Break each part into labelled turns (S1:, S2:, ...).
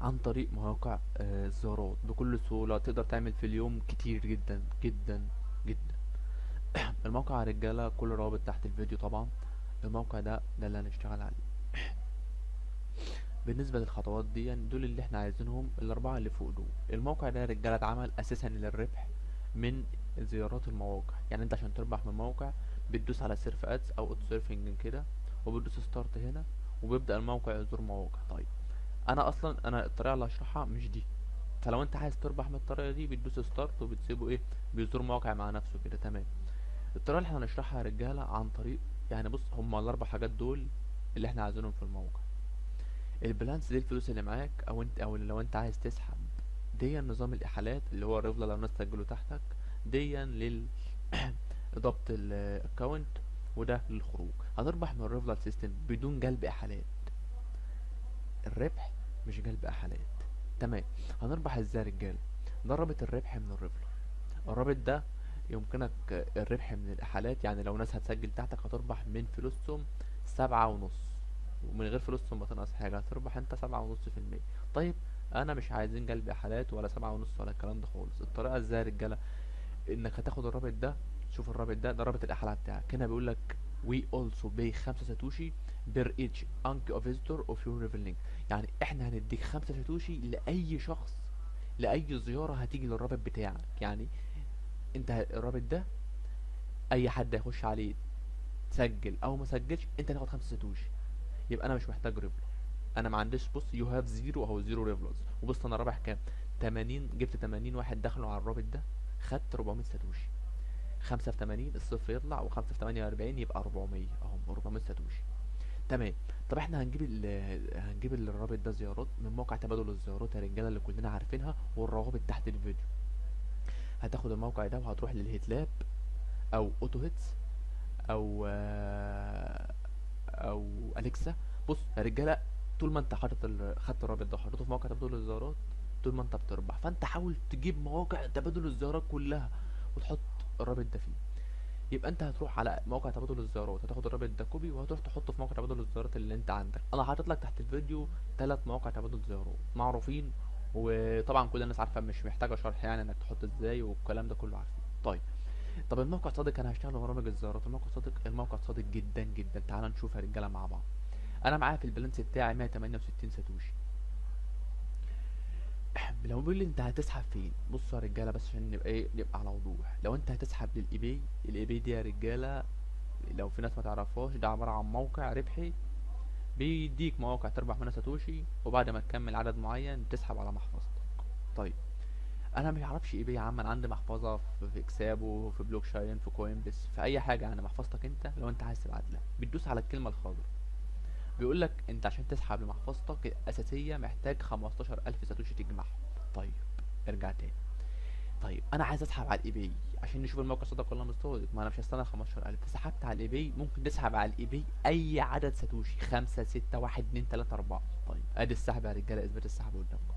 S1: عن طريق مواقع الزيارات بكل سهولة. تقدر تعمل في اليوم كتير جدا جدا جدا. الموقع يا رجالة كل رابط تحت الفيديو طبعا. الموقع ده اللي هنشتغل عليه. بالنسبة للخطوات دي يعني دول اللي احنا عايزينهم، الأربعة اللي فوق دول. الموقع ده يا رجالة اتعمل أساسا للربح من زيارات المواقع. يعني انت عشان تربح من موقع بتدوس على سيرف ادز او اوت سيرفنج كده، وبتدوس ستارت هنا، وبيبدأ الموقع يزور مواقع. طيب انا الطريقة اللي هشرحها مش دي. فلو انت عايز تربح من الطريقة دي بتدوس ستارت وبتسيبه ايه، بيزور مواقع مع نفسه كده. تمام. الطريقة اللي احنا هنشرحها يا رجالة عن طريق، يعني بص، هما الأربع حاجات دول اللي احنا عايزينهم في الموقع. البلانس دي الفلوس اللي معاك، او لو انت عايز تسحب. دي نظام الاحالات اللي هو الريفلا لو الناس سجلوا تحتك. دي لل ضبط الاكونت. وده للخروج. هتربح من الريفلا سيستم بدون جلب احالات. الربح مش جلب احالات. تمام. هنربح ازاي يا رجاله؟ ده رابط الربح من الريفلا. الرابط ده يمكنك الربح من الإحالات. يعني لو ناس هتسجل تحتك هتربح من فلوسهم 7.5. ومن غير فلوسهم ما تنقص حاجة، هتربح انت 7.5%. طيب، أنا مش عايزين قلب إحالات ولا 7.5 ولا الكلام ده خالص. الطريقة ازاي يا رجالة؟ إنك هتاخد الرابط ده. شوف الرابط ده رابط الإحالة بتاعك. هنا بيقولك we also pay 5 ساتوشي per each anki of visitor of your reveal link. يعني احنا هنديك 5 ساتوشي لأي شخص، لأي زيارة هتيجي للرابط بتاعك. يعني انت الرابط ده اي حد هيخش عليه سجل او ما سجلش انت هتاخد 5 ساتوشي. يبقى انا مش محتاج ريفلر. انا ما عنديش، بص، يو هاف زيرو اهو، زيرو ريفلرز. وبص انا رابح كام؟ 80. جبت 80 واحد دخلوا على الرابط ده، خدت 400 ساتوشي. 5 في 80 الصفر يطلع، و5 في 48 يبقى 400 اهو، 400 ساتوشي. تمام. طب احنا هنجيب الرابط ده زيارات من موقع تبادل الزيارات يا رجاله اللي كلنا عارفينها، والروابط تحت الفيديو. هتاخد الموقع ده وهتروح للهيت لاب او اوتو هيتس او اليكسا. بص يا رجاله، طول ما انت خدت الرابط ده وحطيته في موقع تبادل الزيارات، طول ما انت بتربح. فانت حاول تجيب مواقع تبادل الزيارات كلها وتحط الرابط ده فيه. يبقى انت هتروح على موقع تبادل الزيارات، هتاخد الرابط ده كوبي وهتروح تحطه في موقع تبادل الزيارات اللي انت عندك. انا حاطط لك تحت الفيديو 3 مواقع تبادل زيارات معروفين، وطبعا كل الناس عارفه، مش محتاجه شرح يعني انك تحط ازاي والكلام ده كله عارفين. طيب. طب الموقع صادق، انا هشتغل برامج الزيارات. الموقع صادق، الموقع صادق جدا جدا. تعال نشوف يا رجاله مع بعض. انا معايا في البالانس بتاعي 168 ساتوشي. لو بيقول لي انت هتسحب فين، بصوا يا رجاله بس عشان نبقى ايه، نبقى على وضوح. لو انت هتسحب للاي بي، الاي بي دي يا رجاله لو في ناس ما تعرفهاش، ده عباره عن موقع ربحي بيديك مواقع تربح منها ساتوشي، وبعد ما تكمل عدد معين تسحب على محفظتك. طيب، انا ما اعرفش ايه بيه يا عم. انا عندي محفظه في اكسابو، في بلوك شاين، في كوين بس، في اي حاجه. يعني محفظتك انت لو انت عايز تبعت لها بتدوس على الكلمه الخضراء. بيقول لك انت عشان تسحب لمحفظتك الاساسيه محتاج 15000 ساتوشي تجمعهم. طيب، ارجع تاني. طيب انا عايز اسحب على الاي بي عشان نشوف الموقع صادق ولا مش صادق. ما انا مش هستنى 15000. سحبت على الاي بي، ممكن تسحب على الاي بي اي عدد ساتوشي، 5 6 1 2 3 4. طيب ادي السحب يا رجاله، اثبات السحب قدامكم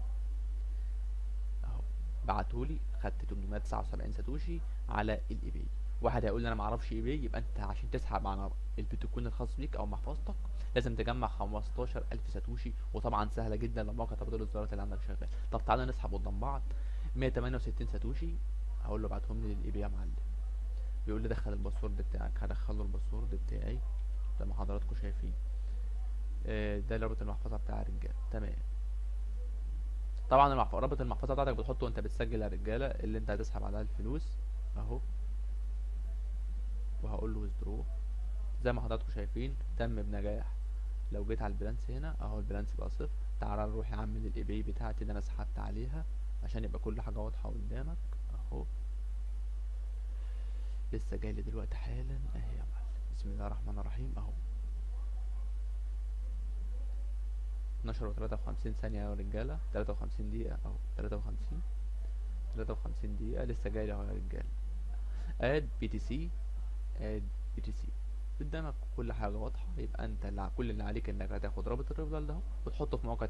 S1: اهو. بعتولي خدت 879 ساتوشي على الاي بي. واحد هيقول لي انا ما اعرفش اي بي. يبقى انت عشان تسحب على البيتكوين الخاص بيك او محفظتك لازم تجمع 15000 ساتوشي. وطبعا سهله جدا لما موقع تبادل الزيارات اللي عندك شغال. طب تعالى نسحب قدام بعض. 168 ساتوشي. هقول له ابعتهم لي للاي بي يا معلم. بيقول لي دخل الباسورد بتاعك، هدخل له الباسورد بتاعي زي ما حضراتكم شايفين. ده رابط المحفظه بتاع الرجاله. تمام. طبعا رابط المحفظه بتاعتك بتحطه وانت بتسجل يا رجاله اللي انت هتسحب عليها الفلوس اهو. وهقول له withdraw. زي ما حضراتكم شايفين تم بنجاح. لو جيت على البلانس هنا اهو، البلانس بقى صفر. تعالى نروح يا عم للاي بي بتاعتي اللي انا سحبت عليها عشان يبقى كل حاجه واضحه قدامك اهو. لسه جاي لي دلوقتي حالا اهي يا معلم. بسم الله الرحمن الرحيم اهو. 12 و53 ثانيه يا رجاله، 53 دقيقه اهو، 53 53 دقيقه لسه جاي لي اهو يا رجاله. اد بي تي سي، اد بي تي سي. قدامك كل حاجه واضحه. يبقى انت كل اللي عليك انك هتاخد رابط الريفرال ده وتحطه في موقع